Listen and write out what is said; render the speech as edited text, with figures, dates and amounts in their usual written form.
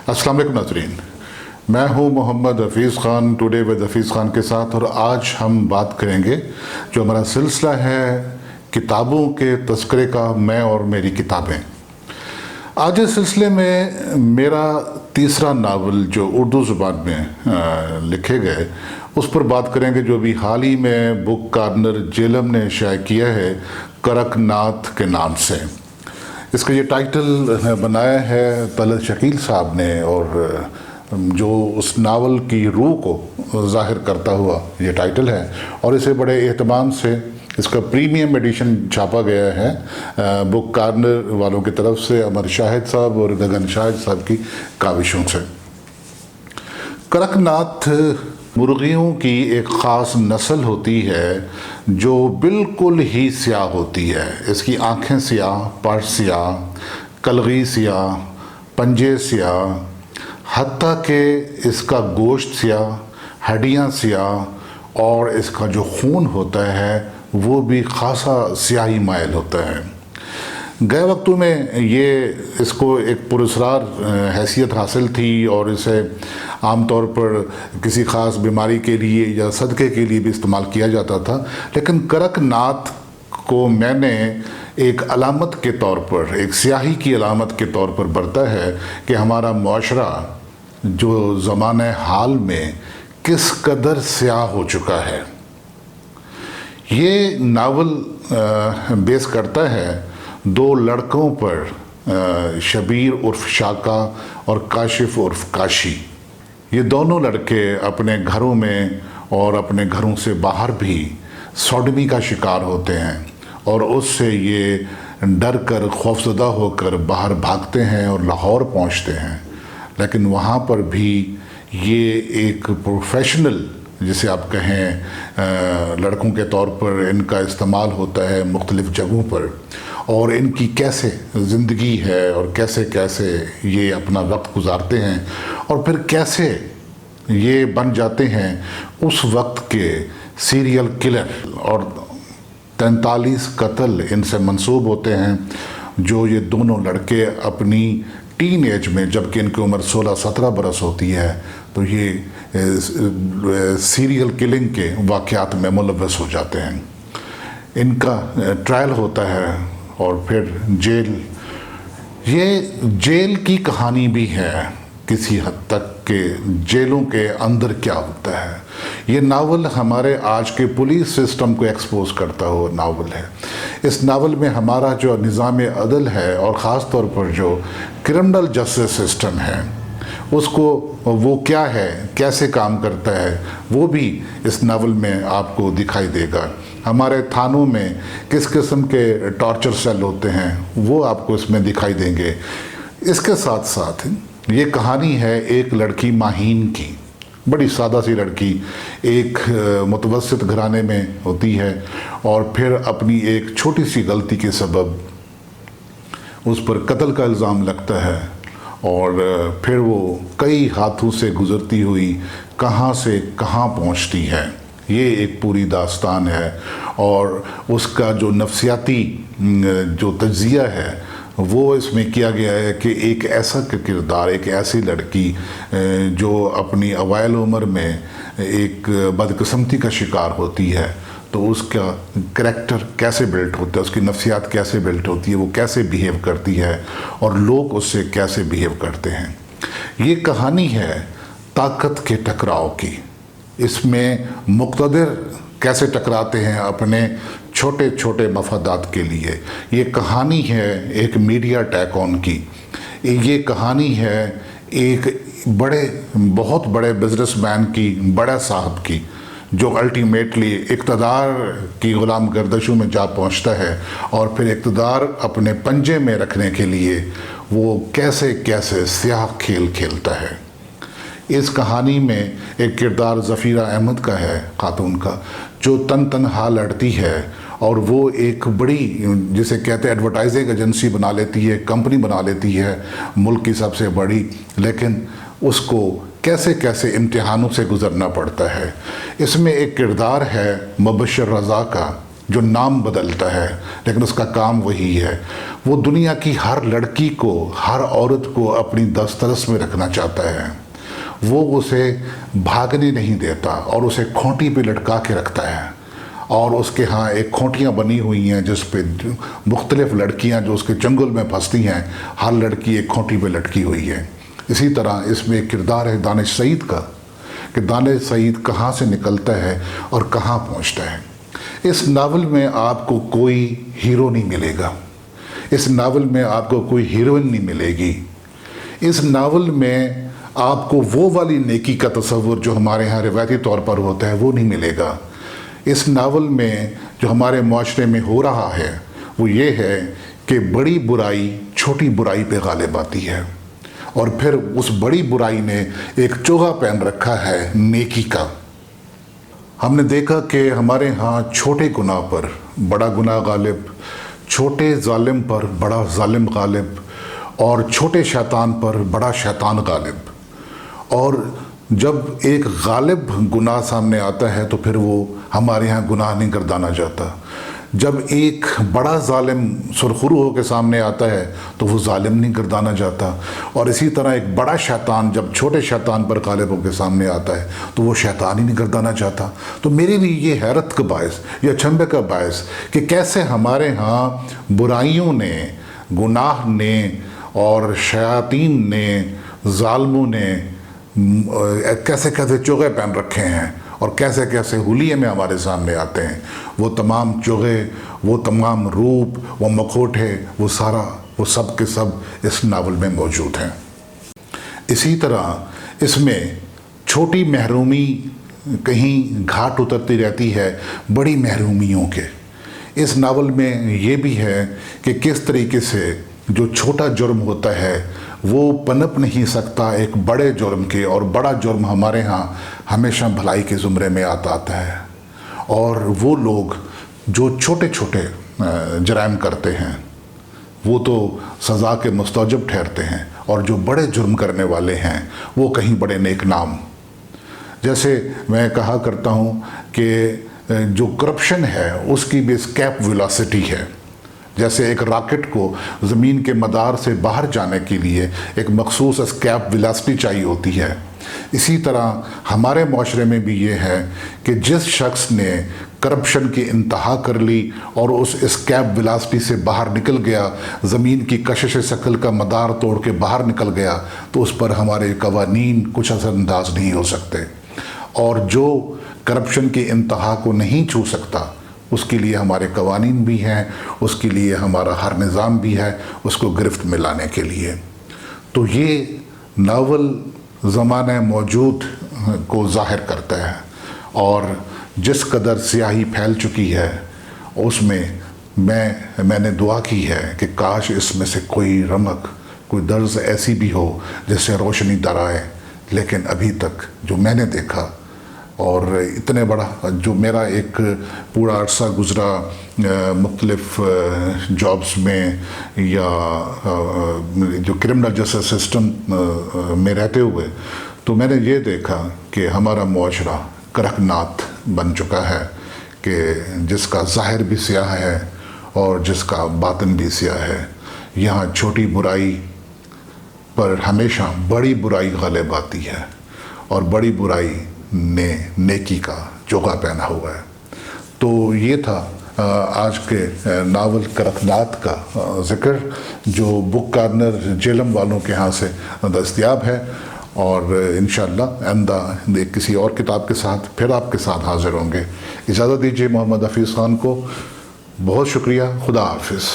अस्सलाम वालेकुम नाज़रीन, मैं हूं मोहम्मद हफीज़ ख़ान टुडे विद हफीज़ ख़ान के साथ। और आज हम बात करेंगे जो हमारा सिलसिला है किताबों के तज़किरे का, मैं और मेरी किताबें। आज इस सिलसिले में मेरा तीसरा नावल जो उर्दू ज़ुबान में लिखे गए उस पर बात करेंगे, जो भी हाल ही में बुक कार्नर जेलम ने शाये किया है करकनाथ के नाम से। इसका ये टाइटल बनाया है तलत शकील साहब ने, और जो उस नावल की रूह को ज़ाहिर करता हुआ ये टाइटल है। और इसे बड़े एहतमाम से इसका प्रीमियम एडिशन छापा गया है बुक कार्नर वालों की तरफ से, अमर शाहिद साहब और गगन शाहिद साहब की काविशों से। करकनाथ मुर्गियों की एक ख़ास नस्ल होती है जो बिल्कुल ही स्याह होती है। इसकी आँखें स्याह, पर स्याह, कलगी स्याह, पंजे स्याह, हत्ता कि इसका गोश्त स्याह, हड्डियाँ स्याह, और इसका जो खून होता है वो भी खासा स्याही माइल होता है। गए वक्तों में ये इसको एक पुरस्कार हैसियत हासिल थी और इसे आम तौर पर किसी ख़ास बीमारी के लिए या सदक़े के लिए भी इस्तेमाल किया जाता था। लेकिन करकनाथ को मैंने एक अलामत के तौर पर, एक स्याही की अलामत के तौर पर बरता है कि हमारा मुआशरा जो ज़माने हाल में किस कदर स्याह हो चुका है। ये नावल बेस करता है दो लड़कों पर, शबीर उर्फ शाका और काशिफ उर्फ काशी। ये दोनों लड़के अपने घरों में और अपने घरों से बाहर भी सौडमी का शिकार होते हैं, और उससे ये डर कर, खौफज़दा होकर बाहर भागते हैं और लाहौर पहुंचते हैं। लेकिन वहाँ पर भी ये एक प्रोफेशनल, जिसे आप कहें लड़कों के तौर पर इनका इस्तेमाल होता है मुख्तलिफ़ जगहों पर, और इनकी कैसे ज़िंदगी है और कैसे कैसे ये अपना वक्त गुजारते हैं, और फिर कैसे ये बन जाते हैं उस वक्त के सीरियल किलर। और 43 कत्ल इनसे मंसूब होते हैं जो ये दोनों लड़के अपनी टीन एज में, जबकि इनकी उम्र 16-17 बरस होती है, तो ये सीरियल किलिंग के वाक़यात में मुलव्वस हो जाते हैं। इनका ट्रायल होता है और फिर जेल। ये जेल की कहानी भी है किसी हद तक के जेलों के अंदर क्या होता है। ये नावल हमारे आज के पुलिस सिस्टम को एक्सपोज करता हुआ नावल है। इस नावल में हमारा जो निज़ाम अदल है और ख़ास तौर पर जो क्रिमिनल जस्टिस सिस्टम है उसको, वो क्या है, कैसे काम करता है, वो भी इस नावल में आपको दिखाई देगा। हमारे थानों में किस किस्म के टॉर्चर सेल होते हैं वो आपको इसमें दिखाई देंगे। इसके साथ साथ ये कहानी है एक लड़की माहीन की, बड़ी सादा सी लड़की, एक मुतवस्सित घराने में होती है, और फिर अपनी एक छोटी सी गलती के सबब उस पर कत्ल का इल्ज़ाम लगता है, और फिर वो कई हाथों से गुज़रती हुई कहाँ से कहाँ पहुँचती है। ये एक पूरी दास्तान है, और उसका जो नफ्सियाती जो तज्ज़िया है वो इसमें किया गया है कि एक ऐसा किरदार, एक ऐसी लड़की जो अपनी अवाइल उम्र में एक बदकिस्मती का शिकार होती है, तो उसका करैक्टर कैसे बिल्ट होता है, उसकी नफ्सियात कैसे बिल्ट होती है, वो कैसे बिहेव करती है, और लोग उससे कैसे बिहेव करते हैं। ये कहानी है ताकत के टकराव की। इसमें मुक़्तदिर कैसे टकराते हैं अपने छोटे छोटे मफादात के लिए। ये कहानी है एक मीडिया अटैक ऑन की। ये कहानी है एक बहुत बड़े बिजनेसमैन की, बड़ा साहब की, जो अल्टीमेटली इक़्तिदार की ग़ुलाम गर्दशों में जा पहुंचता है, और फिर इक़्तिदार अपने पंजे में रखने के लिए वो कैसे कैसे स्याह खेल खेलता है। इस कहानी में एक किरदार ज़फ़ीरा अहमद का है, खातून का, जो तनहा लड़ती है, और वो एक बड़ी, जिसे कहते हैं एडवर्टाइजिंग एजेंसी बना लेती है, कंपनी बना लेती है, मुल्क की सबसे बड़ी। लेकिन उसको कैसे कैसे इम्तिहानों से गुज़रना पड़ता है। इसमें एक किरदार है मुबश्शिर रज़ा का, جو نام بدلتا ہے لیکن اس کا کام وہی ہے. وہ دنیا کی ہر لڑکی کو، ہر عورت کو اپنی دسترس میں رکھنا چاہتا ہے. وہ اسے بھاگنے نہیں دیتا اور اسے کھونٹی پہ لٹکا کے رکھتا ہے. اور اس کے ہاں ایک کھونٹیاں بنی ہوئی ہیں جس پہ مختلف لڑکیاں جو اس کے چنگل میں پھنستی ہیں، ہر لڑکی ایک کھونٹی پہ لٹکی ہوئی ہے. اسی طرح اس میں ایک کردار ہے دانش سعید کا کہ دانش سعید کہاں سے نکلتا ہے اور کہاں پہنچتا ہے. اس ناول میں آپ کو کوئی ہیرو نہیں ملے گا، اس ناول میں آپ کو کوئی ہیروئن نہیں ملے گی. اس ناول میں آپ کو وہ والی نیکی کا تصور جو ہمارے ہاں روایتی طور پر ہوتا ہے وہ نہیں ملے گا. اس ناول میں جو ہمارے معاشرے میں ہو رہا ہے وہ یہ ہے کہ بڑی برائی چھوٹی برائی پہ غالب آتی ہے، اور پھر اس بڑی برائی نے ایک چوغا پہن رکھا ہے نیکی کا. ہم نے دیکھا کہ ہمارے ہاں چھوٹے گناہ پر بڑا گناہ غالب، چھوٹے ظالم پر بڑا ظالم غالب، اور چھوٹے شیطان پر بڑا شیطان غالب. اور جب ایک غالب گناہ سامنے آتا ہے تو پھر وہ ہمارے ہاں گناہ نہیں گردانا جاتا. جب ایک بڑا ظالم سرخرو ہو کے سامنے آتا ہے تو وہ ظالم نہیں گردانا جاتا. اور اسی طرح ایک بڑا شیطان جب چھوٹے شیطان پر غالب ہو کے سامنے آتا ہے تو وہ شیطان ہی نہیں گردانا چاہتا. تو میرے لیے یہ حیرت کا باعث یا اچنبھے کا باعث کہ کیسے ہمارے ہاں برائیوں نے، گناہ نے اور شیاطین نے، ظالموں نے کیسے کیسے چوغے پہن رکھے ہیں اور کیسے کیسے حلیے میں ہمارے سامنے آتے ہیں. وہ تمام چوغے، وہ تمام روپ، وہ مکھوٹے، وہ سب کے سب اس ناول میں موجود ہیں. اسی طرح اس میں چھوٹی محرومی کہیں گھاٹ اترتی رہتی ہے بڑی محرومیوں کے. اس ناول میں یہ بھی ہے کہ کس طریقے سے جو چھوٹا جرم ہوتا ہے وہ پنپ نہیں سکتا ایک بڑے جرم کے، اور بڑا جرم ہمارے ہاں ہمیشہ بھلائی کے زمرے میں آتا ہے. اور وہ لوگ جو چھوٹے چھوٹے جرائم کرتے ہیں وہ تو سزا کے مستوجب ٹھہرتے ہیں، اور جو بڑے جرم کرنے والے ہیں وہ کہیں بڑے نیک نام. جیسے میں کہا کرتا ہوں کہ جو کرپشن ہے اس کی بھی اسکیپ ویلاسٹی ہے. جیسے ایک راکٹ کو زمین کے مدار سے باہر جانے کے لیے ایک مخصوص اسکیپ ویلاسٹی چاہیے ہوتی ہے، اسی طرح ہمارے معاشرے میں بھی یہ ہے کہ جس شخص نے کرپشن کی انتہا کر لی اور اس اسکیپ ویلاسٹی سے باہر نکل گیا، زمین کی کشش ثقل کا مدار توڑ کے باہر نکل گیا، تو اس پر ہمارے قوانین کچھ اثر انداز نہیں ہو سکتے. اور جو کرپشن کی انتہا کو نہیں چھو سکتا اس کے لیے ہمارے قوانین بھی ہیں، اس کے لیے ہمارا ہر نظام بھی ہے اس کو گرفت میں لانے کے لیے. تو یہ ناول زمانہ موجود کو ظاہر کرتا ہے، اور جس قدر سیاہی پھیل چکی ہے اس میں میں نے دعا کی ہے کہ کاش اس میں سے کوئی رمق، کوئی درز ایسی بھی ہو جس سے روشنی در آئے. لیکن ابھی تک جو میں نے دیکھا، اور اتنے بڑا جو میرا ایک پورا عرصہ گزرا مختلف جابز میں یا جو کرمنل جسٹس سسٹم میں رہتے ہوئے، تو میں نے یہ دیکھا کہ ہمارا معاشرہ کرکنات بن چکا ہے کہ جس کا ظاہر بھی سیاہ ہے اور جس کا باطن بھی سیاہ ہے. یہاں چھوٹی برائی پر ہمیشہ بڑی برائی غالب آتی ہے، اور بڑی برائی نے نیکی کا چوغا پہنا ہوا ہے. تو یہ تھا آج کے ناول کرکنات کا ذکر جو بک کارنر جیلم والوں کے ہاں سے دستیاب ہے، اور انشاءاللہ آئندہ کسی اور کتاب کے ساتھ پھر آپ کے ساتھ حاضر ہوں گے. اجازت دیجیے محمد حفیظ خان کو. بہت شکریہ. خدا حافظ.